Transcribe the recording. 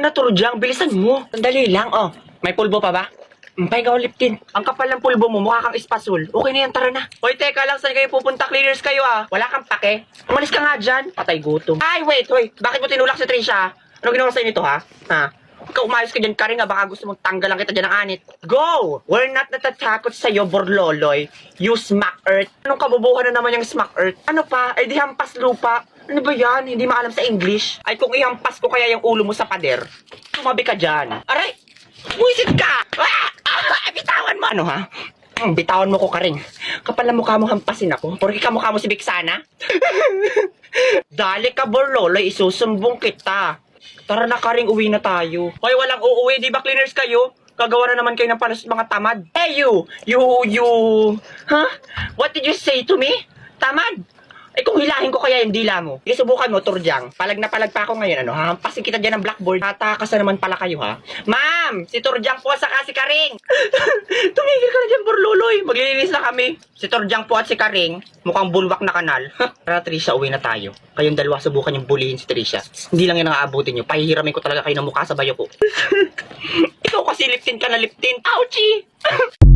Naturdyang, bilisan mo. Sandali lang, oh. May pulbo pa ba? Pahinga ko liptin. Ang kapal ng pulbo mo, mukha kang espasol. Okay na yan, tara na. Hoy, teka lang, saan kayo pupunta? Cleaners kayo ah. Wala kang pake. Umalis ka nga dyan. Patay gutom. Ay, wait, hoy. Bakit mo tinulak si Trisha? Ano ginawa sa'yo nito, ha? Ha? Ikaw umayos ka dyan, Karing, baka gusto mong tanggalan kita dyan ng anit. Go! We're not natatakot sa'yo, Borloloy. You smack earth. Anong kabubuhan na naman yung smack earth? Ano pa? Ay, di hampas lupa. Ano ba yan? Hindi maalam sa English. Ay, kung ihampas ko kaya yung ulo mo sa pader, tumabi ka dyan. Aray! Buisit ka! Bitawan mo! Ano ha? Bitawan mo ko, Karing. Kapal na mukha mo hampasin ako. Porque kamukha mo si Biksana. Dali ka, Borloloy. Isusumbong kita. Tara na, Karing, uwi na tayo. Hoy, walang uuwi. Di ba cleaners kayo? Gagawa na naman kayo ng panas mga tamad. Hey, you! Huh? What did you say to me? Tamad? Eh kung hilahin ko kaya yung dila mo. Sige, subukan mo, Turdyang. Palag na palag pa ako ngayon, ano? Hampasin kita dyan ng blackboard. Tatakas na naman pala kayo, ha? Ma'am! Si Turdyang po saka si Karing! Tumigil ka na dyan, Borloloy. Maglilinis na kami. Si Turdyang po at si Karing, mukhang bulwak na kanal. Tara, Trisha, uwi na tayo. Kayong dalawa, subukan yung bulihin si Trisha. Hindi lang yan ang aabutin nyo. Pahihiramin ko talaga kayo ng mukha sa bayo ko. Ikaw kasi liptin ka na liptin. Ouchie!